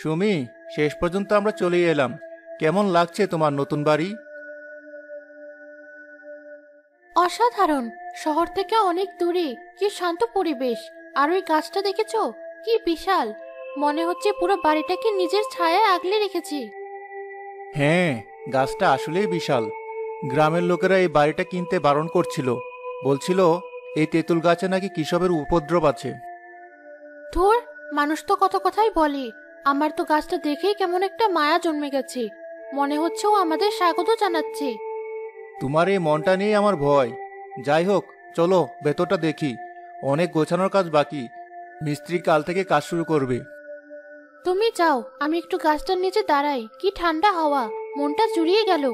সুমি, শেষ পর্যন্ত আমরা চলে এলাম। কেমন লাগছে তোমার নতুন বাড়ি? অসাধারণ। শহর থেকে অনেক দূরে, কি শান্ত পরিবেশ। আর ওই গাছটা দেখেছো, কি বিশাল। মনে হচ্ছে পুরো বাড়িটাকে নিজের ছায়ায় আগলে রেখেছি। হ্যাঁ, গাছটা আসলেই বিশাল। গ্রামের লোকেরা এই বাড়িটা কিনতে বারণ করছিল। বলছিল এই তেঁতুল গাছে নাকি কৃষকের উপদ্রব আছে। ধুর, মানুষ তো কত কথাই বলে। আমার তো গাছটা দেখেই কেমন একটা মায়া জন্মে গেছে। মনে হচ্ছে ও আমাদের স্বাগত জানাচ্ছে। তোমার এই মনটা নিয়ে আমার ভয়। যাই হোক, চলো ভেতরটা দেখি। অনেক গোছানোর কাজ বাকি। মিস্ত্রি কাল থেকে কাজ শুরু করবে। তুমি যাও, আমি একটু গাছটার নিচে দাঁড়াই। কি ঠান্ডা হাওয়া, মনটা জুড়িয়ে গেল।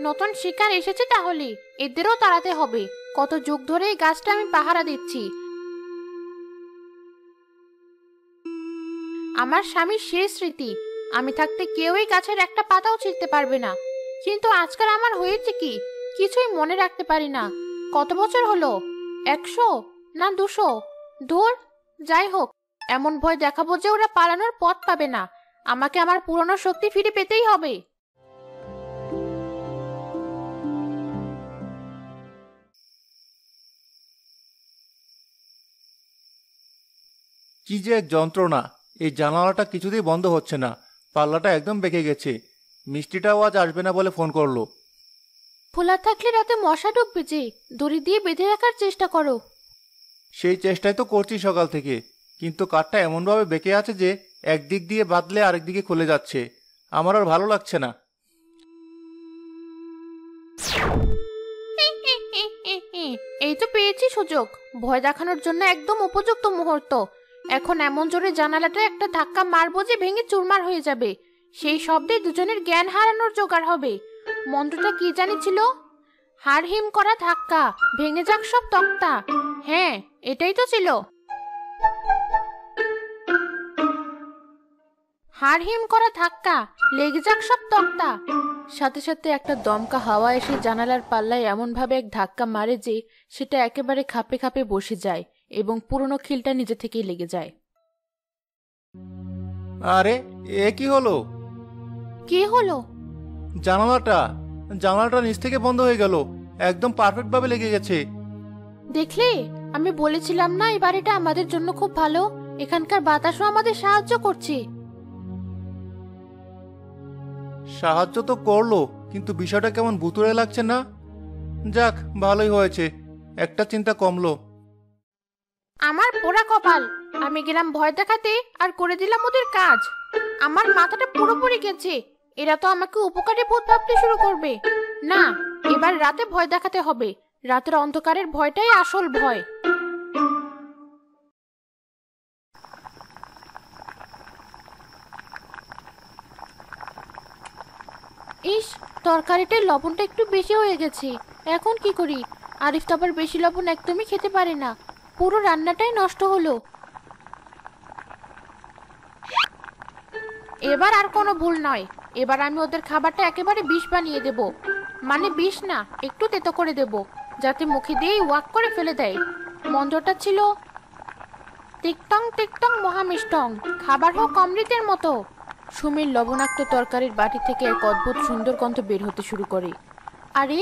নতুন শিকার এসেছে তাহলে, এদেরও তাড়াতে হবে। কত যুগ ধরে এই গাছটা আমি পাহারা দিচ্ছি। আমার স্বামীর শেষ স্মৃতি। আমি থাকতে কেউ এই গাছের একটা পাতাও ছিঁড়তে পারবে না। কিন্তু আজকাল আমার হয়েছে কি, কিছুই মনে রাখতে পারি না। কত বছর হলো? 100 না 200? দূর, যাই হোক, এমন ভয় দেখাবো যে ওরা পালানোর পথ পাবে না। আমাকে আমার পুরনো শক্তি ফিরে পেতেই হবে। কি যে এক যন্ত্রণা! এই জানালাটা কিছুতেই বন্ধ হচ্ছে না। পাল্লাটা একদম বেঁকে গেছে। মিষ্টিটাও আজ আসবে না বলে ফোন করলো। খোলা থাকলে রাতে মশা ঢুকবে যে, দড়ি দিয়ে বেঁধে রাখার চেষ্টা করো। সেই চেষ্টাই তো করছি সকাল থেকে, কিন্তু কাঠটা এমনভাবে বেঁকে আছে যে একদিক দিয়ে বাঁধলে আরেক দিকে খুলে যাচ্ছে। আমার আর ভালো লাগছে না। এই তো পেয়েছি সুযোগ। ভয় দেখানোর জন্য একদম উপযুক্ত মুহূর্ত। এখন এমন জোরে জানালাটা একটা ধাক্কা মারবো যে ভেঙে চুরমার হয়ে যাবে। সেই শব্দে দুজনের জ্ঞান হারানোর জোগাড় হবে। মন্ত্রটা কি জানি ছিল? হাড় হিম করা ধাক্কা, ভেঙে যাক সব তক্তা। হ্যাঁ, এটাই তো ছিল। হাড় হিম করা ধাক্কা, লেগে যাক সব তক্তা। সাথে সাথে একটা দমকা হাওয়া এসে জানালার পাল্লায় এমন ভাবে এক ধাক্কা মারে যে সেটা একেবারে খাপে খাপে বসে যায় এবং পুরনো খিলটা নিজে থেকেই লেগে যায়। আরে, এ কি হলো? কি হলো? জানালাটা জানালাটা নিচ থেকে বন্ধ হয়ে গেল। একদম পারফেক্ট ভাবে লেগে গেছে। দেখলে, আমি বলেছিলাম না এই বাড়িটা আমাদের জন্য খুব ভালো। এখানকার বাতাসও আমাদের সাহায্য করছে। সাহায্য তো করলো, কিন্তু বিষয়টা কেমন ভুতুড়ে লাগছে না? যাক, ভালোই হয়েছে, একটা চিন্তা কমলো। আমার পোড়া কপাল। আমি গেলাম ভয় দেখাতে আর করে দিলাম ওদের কাজ। আমার মাথাটা পুরোপুরি গেছে। এরা তো আমাকে উপকারী ভূত ভাবতে শুরু করবে। না, এবার রাতে ভয় দেখাতে হবে। রাতের অন্ধকারের ভয়টাই আসল ভয়। ইস, তরকারিটার লবণটা একটু বেশি হয়ে গেছে। এখন কি করি? আরিফ তো আবার বেশি লবণ একদমই খেতে পারে না। পুরো রান্নাটাই নষ্ট হলো। এবার আর কোনো ভুল নয়। এবার আমি ওদের খাবারটা একেবারে বিষ বানিয়ে দেব। মানে বিষ না, একটু তেতো করে দেব, যাতে মুখে দিয়েই ওয়াক করে ফেলে দেয়। মন্ত্রটা ছিল টিকটং টিকটং মহামিষ্টং, খাবার হোক অমৃতের মতো। সুমির লবণাক্ত তরকারির বাটি থেকে এক অদ্ভুত সুন্দর গন্ধ বের হতে শুরু করে। আরে,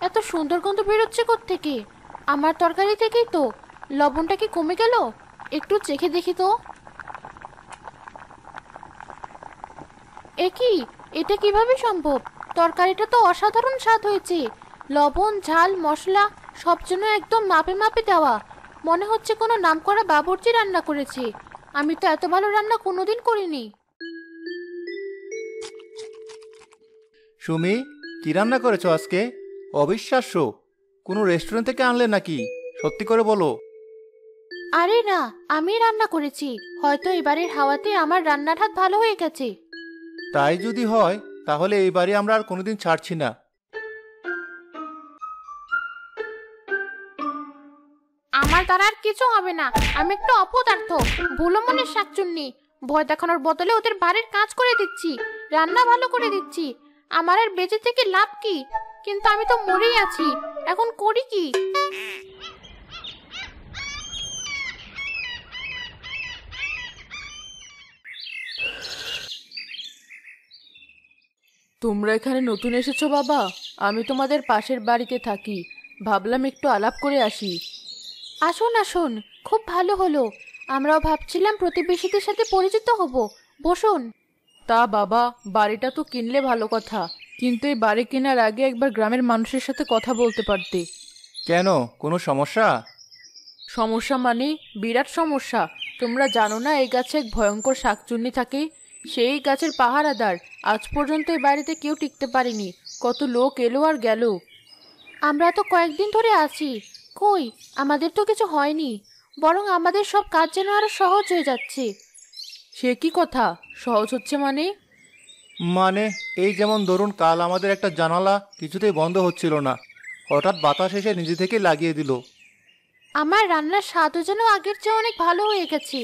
এত সুন্দর গন্ধ বেরোচ্ছে কোত্থেকে? আমার তরকারি থেকেই তো। লবণটা কি কমে গেল? একটু চেখে দেখি তো। একি, এটা কিভাবে সম্ভব? তরকারিটা তো অসাধারণ স্বাদ হয়েছে। লবণ, ঝাল, মশলা সব যেন একদম মাপে মাপে দেওয়া। মনে হচ্ছে কোনো নামকরা বাবুর্চি রান্না করেছে। আমি তো এত ভালো রান্না কোনোদিন করিনি। সুমি, কি রান্না করেছো আজকে? অবিশ্বাস্য! কোনো রেস্টুরেন্ট থেকে আনলে নাকি? সত্যি করে বলো। আরে না, আমি রান্না করেছি। হয়তো এবারের হাওয়াতে আমার রান্নার হাত ভালো হয়ে গেছে। তাই যদি হয়, তাহলে এই বাড়ি আমরা আর কোনোদিন ছাড়ছি না। আমার দ্বারা আর কিছু হবে না। আমি একটু অপদার্থ, ভুলো মনের শাকচুন্নি। ভয় দেখানোর বদলে ওদের বাড়ির কাজ করে দিচ্ছি, রান্না ভালো করে দিচ্ছি। আমার আর বেঁচে থেকে লাভ কি? কিন্তু আমি তো মরেই আছি, এখন করি কি? তোমরা এখানে নতুন এসেছো বাবা? আমি তোমাদের পাশের বাড়িতে থাকি, ভাবলাম একটু আলাপ করে আসি। আসুন আসুন, খুব ভালো হলো। আমরাও ভাবছিলাম প্রতিবেশীদের সাথে পরিচিত হব। বসুন। তা বাবা, বাড়িটা তো কিনলে ভালো কথা, কিন্তু এই বাড়ি কেনার আগে একবার গ্রামের মানুষের সাথে কথা বলতে পারতে। কেন, কোনো সমস্যা? সমস্যা মানে বিরাট সমস্যা। তোমরা জানো না এই গাছে এক ভয়ঙ্কর শাকচুন্নি থাকে? সেই গাছের পাহারাদার। আজ পর্যন্ত এই বাড়িতে কেউ টিকতে পারেনি, কত লোক এলো আর গেল। আমরা তো কয়েকদিন ধরে আছি, কই আমাদের তো কিছু হয়নি, বরং আমাদের সব কাজ যেন আরো সহজ হয়ে যাচ্ছে। সে কি কথা, সহজ হচ্ছে মানে? মানে এই যেমন ধরুন, কাল আমাদের একটা জানালা কিছুতেই বন্ধ হচ্ছিল না, হঠাৎ বাতাস এসে নিজে থেকে লাগিয়ে দিল। আমার রান্নার স্বাদও যেন আগের চেয়ে অনেক ভালো হয়ে গেছে।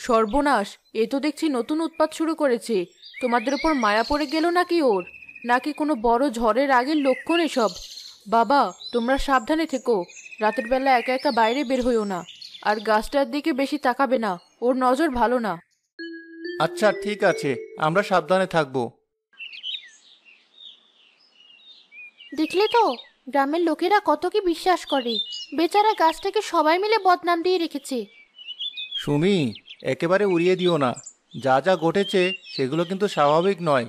সর্বনাশ, এ তো দেখছি নতুন উৎপাত শুরু করেছে। তোমাদের উপর মায়া পড়ে গেল নাকি ওর? নাকি কোনো বড় ঝড়ের আগের লক্ষণ এসব? বাবা, তোমরা সাবধানে থেকো, রাতের বেলা একা একা বাইরে বের হইও না, আর গাছটার দিকে বেশি তাকাবে না, ওর নজর ভালো না। আচ্ছা ঠিক আছে, আমরা সাবধানে থাকবো। দেখলে তো, গ্রামের লোকেরা কত কি বিশ্বাস করে। বেচারা গাছটাকে সবাই মিলে বদনাম দিয়ে রেখেছে। সুমি, একেবারে উড়িয়ে দিও না। যা যা ঘটেছে সেগুলো কিন্তু স্বাভাবিক নয়।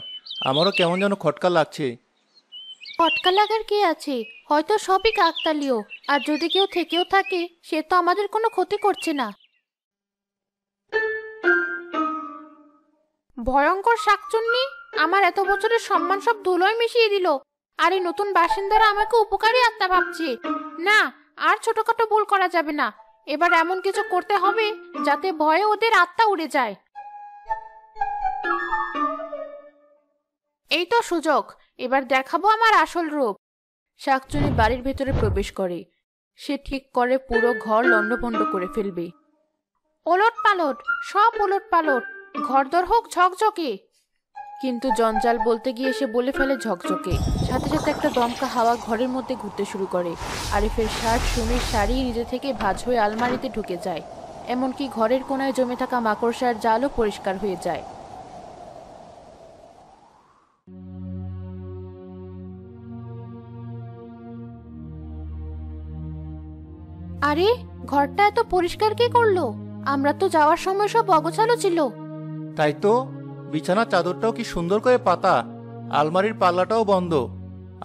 আমারও কেমন যেন খটকা লাগছে। পটকা লাগার কি আছে, হয়তো সবই কাকতালীয়। আর যদি কেউ থেকেও থাকে, সে তো আমাদের কোনো ক্ষতি করছে না। ভয়ঙ্কর শাকচুন্নি আমার এত বছরের সম্মান সব ধুলোয় মিশিয়ে দিল। আর এই নতুন বাসিন্দারা আমাকে উপকারী আত্মা ভাবছে। না, আর ছোটখাটো ভুল করা যাবে না। এবার এমন কিছু করতে হবে যাতে ভয়ে ওদের আত্মা উড়ে যায়। এই তো সুযোগ, এবার দেখাবো আমার আসল রূপ। শাকচুনি বাড়ির ভেতরে প্রবেশ করে। সে ঠিক করে পুরো ঘর লণ্ডভণ্ড করে ফেলবে। ওলট পালট, সব ওলট পালট, ঘরদোর হোক ঝকঝকে। কিন্তু জঞ্জাল বলতে গিয়ে সে বলে ফেলে ঝকঝকে। সাথে সাথে একটা দমকা হাওয়া ঘরের মধ্যে ঘুরতে শুরু করে। আরিফের শার্ট, সুমির শাড়ি নিজে থেকে ভাঁজ হয়ে আলমারিতে ঢুকে যায়। এমনকি ঘরের কোনায় জমে থাকা মাকড়সার জালও পরিষ্কার হয়ে যায়। আরে, ঘরটা এত পরিষ্কার কে করলো? আমরা তো যাওয়ার সময় সব অগোছালো ছিল। তাই তো, বিছানার চাদরটাও কি সুন্দর করে পাতা, আলমারির পাল্লাটাও বন্ধ।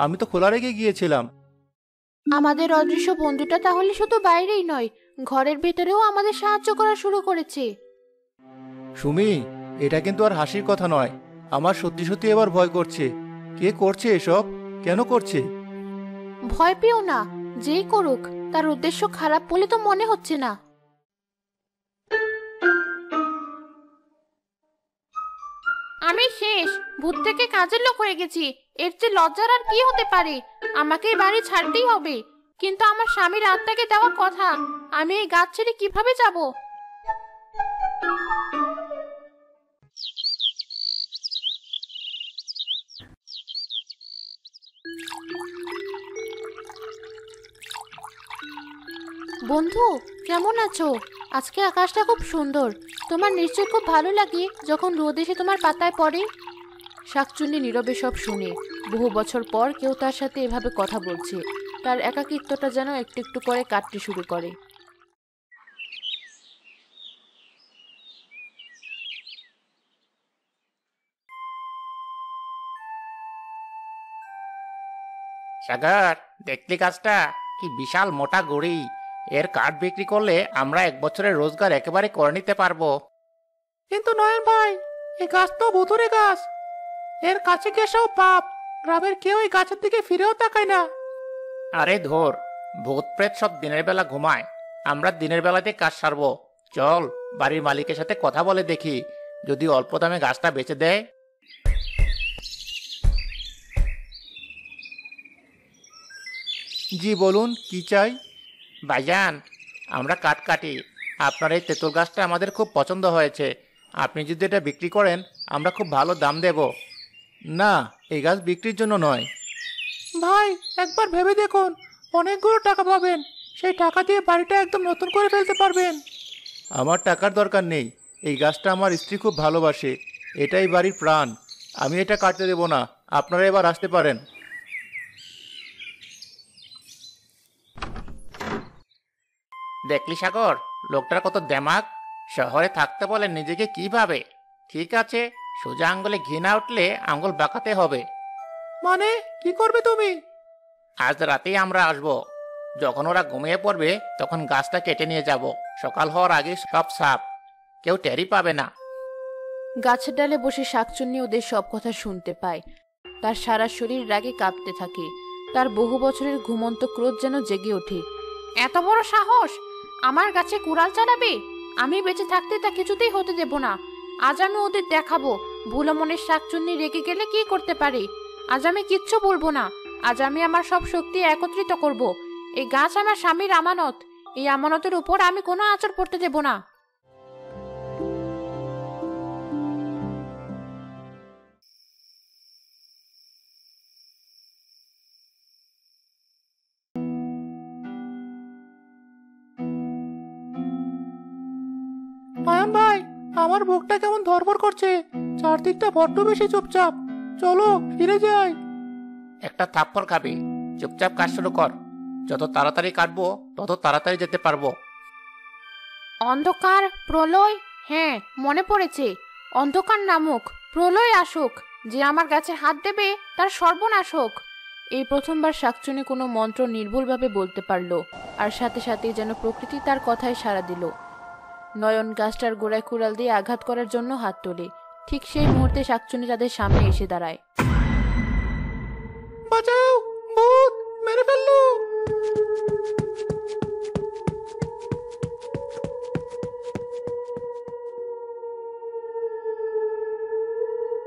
আমি তো খোলা রেখে গিয়েছিলাম। আমাদের অদৃশ্য বন্ধুটা তাহলে শুধু বাইরেই নয়, ঘরের ভেতরেও আমাদের সাহায্য করা শুরু করেছে। সুমি, এটা কিন্তু আর হাসির কথা নয়। আমার সত্যি সত্যি এবার ভয় করছে। কে করছে এসব? কেন করছে? ভয় পেও না, যেই করুক তার উদ্দেশ্য খারাপ বলে তো মনে হচ্ছে না। আমি শেষ, ভূত থেকে কাজের লোক হয়ে গেছি। এর চেয়ে লজ্জার আর কি হতে পারে? আমাকে এই বাড়ি ছাড়তেই হবে। কিন্তু আমার স্বামীর আত্মাকে দেওয়া কথা, আমি এই গাছ ছেড়ে কিভাবে যাব? বন্ধু, কেমন আছো? আজকে আকাশটা খুব সুন্দর। তোমার নিশ্চয় খুব ভালো লাগে যখন রোদ এসে তোমার পাতায় পড়ে। শাকচুন্নি নীরবে সব শুনে। বহু বছর পর কেউ তার সাথে এভাবে কথা বলছে। তার একাকিত্বটা যেন একটু একটু করে কাটতে শুরু করে। সাগর, দেখলি গাছটা কি বিশাল মোটা গড়ি! এর কাঠ বিক্রি করলে আমরা এক বছরের রোজগার একেবারে করে নিতে পারবো। কিন্তু নয়ন ভাই, এই গাছ তো ভুতুরে গাছ। এর কাছে গেছেও পাপ। গ্রামের কেউ এই গাছের দিকে ফিরেও তাকায় না। আরে ধর, ভূত প্রেত সব দিনের বেলা ঘুমায়, আমরা দিনের বেলাতে কাজ সারবো। চল, বাড়ির মালিকের সাথে কথা বলে দেখি, যদি অল্প দামে গাছটা বেচে দেয়। জি বলুন, কি চাই? ভাইজান, আমরা কাঠ কাটি। আপনার এই তেঁতুল গাছটা আমাদের খুব পছন্দ হয়েছে। আপনি যদি এটা বিক্রি করেন, আমরা খুব ভালো দাম দেব। না, এই গাছ বিক্রির জন্য নয়। ভাই, একবার ভেবে দেখুন, অনেকগুলো টাকা পাবেন। সেই টাকা দিয়ে বাড়িটা একদম নতুন করে ফেলতে পারবেন। আমার টাকার দরকার নেই, এই গাছটা আমার স্ত্রী খুব ভালোবাসে, এটাই বাড়ির প্রাণ। আমি এটা কাটতে দেব না, আপনারা এবার আসতে পারেন। দেখলি সাগর, লোকটার কত দেমাগ। শহরে থাকতে বলে নিজেকে কি ভাবে। ঠিক আছে, সোজা আঙ্গুলে ঘি না উঠলে আঙ্গুল বাঁকাতে হবে। মানে কি করবে তুমি? আজ রাতেই আমরা আসব। যখন ওরা ঘুমিয়ে পড়বে তখন গাছটা কেটে নিয়ে যাব। সকাল হওয়ার আগে সব সাপ, কেউ টেরই পাবে না। গাছের ডালে বসে শাকচুন্নি ওদের সব কথা শুনতে পায়। তার সারা শরীর রাগে কাঁপতে থাকে। তার বহু বছরের ঘুমন্ত ক্রোধ যেন জেগে ওঠে। এত বড় সাহস! আমার গাছে কুড়াল চালাবে? আমি বেঁচে থাকতে তা কিছুতেই হতে দেব না। আজ আমি ওদের দেখাবো ভুলো মনের শাকচুন্নি রেগে গেলে কি করতে পারে। আজ আমি কিচ্ছু বলবো না। আজ আমি আমার সব শক্তি একত্রিত করব। এই গাছ আমার স্বামীর আমানত। এই আমানতের উপর আমি কোনো আঁচড় পড়তে দেব না। নয়ন ভাই, আমার বুকটা কেমন ধড়ফড় করছে। চারদিকটা বড্ড বেশি চুপচাপ। চলো ফিরে যাই। একটা থাপ্পড় খাবি। চুপচাপ কাজ শুরু কর। যত তাড়াতাড়ি কাটবো তত তাড়াতাড়ি যেতে পারবো। অন্ধকার, প্রলয়, হ্যাঁ মনে পড়েছে। অন্ধকার নামক প্রলয় আসুক। যে আমার গাছে হাত দেবে তার সর্বনাশ হোক। এই প্রথমবার শাকচুন্নি কোনো মন্ত্র নির্ভুলভাবে বলতে পারল, আর সাথে সাথেই যেন প্রকৃতি তার কথায় সাড়া দিল। নয়ন গাছটার গোড়ায় কুড়াল দিয়ে আঘাত করার জন্য হাত তোলে। ঠিক সেই মুহূর্তে শাকচুন্নি তাদের সামনে এসে দাঁড়ায়। বাঁচাও, ভূত মেরে ফেললো।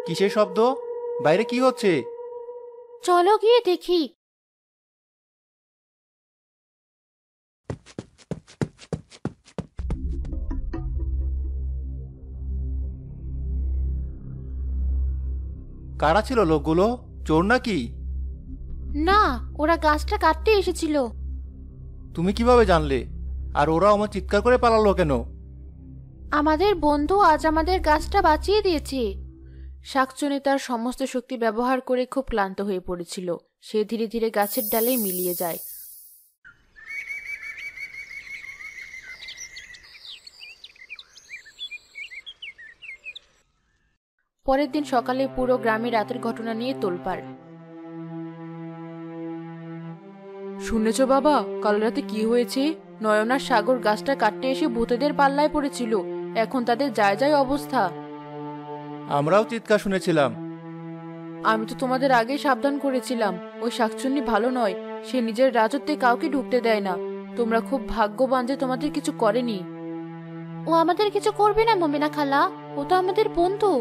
কিসের শব্দ? বাইরে কি হচ্ছে? চলো গিয়ে দেখি। কারা ছিল লোকগুলো? চোর নাকি? না, ওরা গাছটা কাটতে এসেছিল। তুমি কিভাবে জানলে? আর ওরা আমার চিৎকার করে পালালো কেন? আমাদের বন্ধু আজ আমাদের গাছটা বাঁচিয়ে দিয়েছে। শাকচুন্নি তার সমস্ত শক্তি ব্যবহার করে খুব ক্লান্ত হয়ে পড়েছিল। সে ধীরে ধীরে গাছের ডালে মিলিয়ে যায়। পরের দিন সকালে পুরো গ্রামে রাতের ঘটনা নিয়ে তোলপাড়। শুনেছ বাবা, কাল রাতে কি হয়েছে? নয়ন আর সাগর গাছটা কাটতে এসে ভূতেদের পাল্লায় পড়েছিল। এখন তাদের যায় যায় অবস্থা। আমরাও চিৎকার শুনেছিলাম। আমি তো তোমাদের আগেই সাবধান করেছিলাম। ওই শাকচুন্নি ভালো নয়। সে নিজের রাজত্বে কাউকে ঢুকতে দেয় না। তোমরা খুব ভাগ্যবান যে তোমাদের কিছু করেনি। ও আমাদের কিছু করবে না মোমেনা খালা, ও তো আমাদের বন্ধু।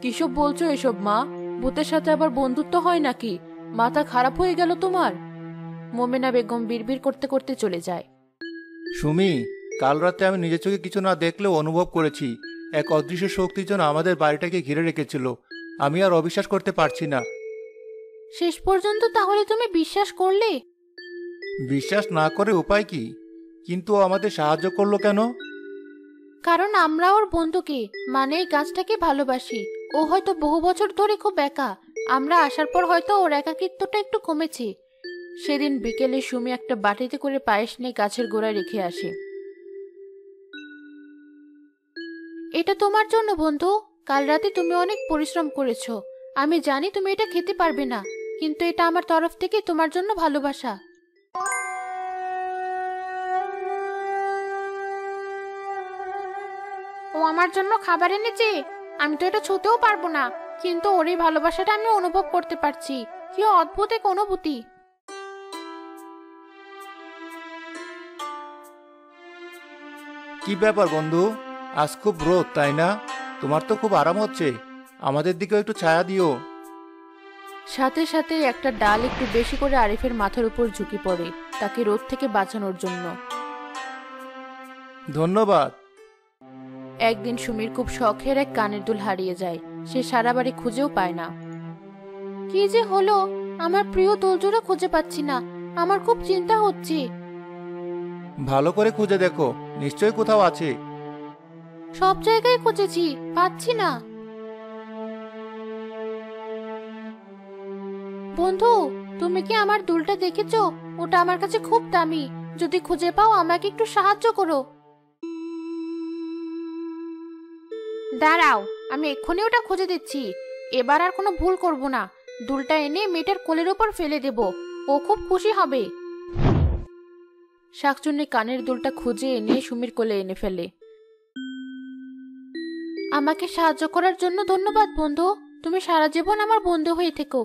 কিসব বলছো এসব মা? ভূতের সাথে আবার বন্ধুত্ব হয় নাকি? মাথা খারাপ হয়ে গেল তোমার? মোমেনা বেগম বিড়বিড় করতে করতে চলে যায়। সুমি, কাল রাতে আমি নিজের চোখে কিছু না দেখলেও অনুভব করেছি এক অদৃশ্য শক্তি যেন আমাদের বাড়িটাকে ঘিরে রেখেছিল। আমি আর অবিশ্বাস করতে পারছি না। শেষ পর্যন্ত তাহলে তুমি বিশ্বাস করলে? বিশ্বাস না করে উপায় কি? কিন্তু ও আমাদের সাহায্য করলো কেন? কারণ আমরা ওর বন্ধুকে, মানে এই গাছটাকে ভালোবাসি। ও হয়তো বহু বছর ধরে খুব একা। আমরা আসার পর হয়তো ওর একাকিত্বটা একটু কমেছে। সেদিন বিকেলে সুমি একটা বাটিতে করে পায়েস নিয়ে গাছের গোড়ায় রেখে আসে। এটা তোমার জন্য বন্ধু। কাল রাতে তুমি অনেক পরিশ্রম করেছো। আমি জানি তুমি এটা খেতে পারবে না, কিন্তু এটা আমার তরফ থেকে তোমার জন্য ভালোবাসা। ও আমার জন্য খাবার এনেছে। আমি তো এটা ছুঁতেও পারবো না, কিন্তু ওর এই ভালোবাসাটা আমি অনুভব করতে পারছি। কি অদ্ভুত এক অনুভূতি। কি ব্যাপার বন্ধু, আজ খুব রোদ তাই না? তোমার তো খুব আরাম হচ্ছে। আমাদের দিকেও একটু ছায়া দিও। সাথে সাথে একটা ডাল একটু বেশি করে আরিফের মাথার উপর ঝুঁকে পড়ে, তাকে রোদ থেকে বাঁচানোর জন্য। ধন্যবাদ। একদিন সুমির খুব শখের এক কানের দুল হারিয়ে যায়। সে সারা বাড়ি খুঁজেও পায় না। কি যে হলো, আমার প্রিয় দুলজোড়া খুঁজে পাচ্ছি না। আমার খুব চিন্তা হচ্ছে। ভালো করে খুঁজে দেখো, নিশ্চয়ই কোথাও আছে। সব জায়গায় খুঁজেছি, পাচ্ছি না। বন্ধু, তুমি কি আমার দুলটা দেখেছো? ওটা আমার কাছে খুব দামি। যদি খুঁজে পাও আমাকে একটু সাহায্য করো। দাঁড়াও, আমি এক্ষুনি ওটা খুঁজে দিচ্ছি। এবার আর কোনো ভুল করব না। দুলটা এনে মেয়েটার কোলের ওপর ফেলে দেব, ও খুব খুশি হবে। শাকচুন্নি কানের দুলটা খুঁজে এনে সুমির কোলে এনে ফেলে। আমাকে সাহায্য করার জন্য ধন্যবাদ বন্ধু। তুমি সারা জীবন আমার বন্ধু হয়ে থেকো।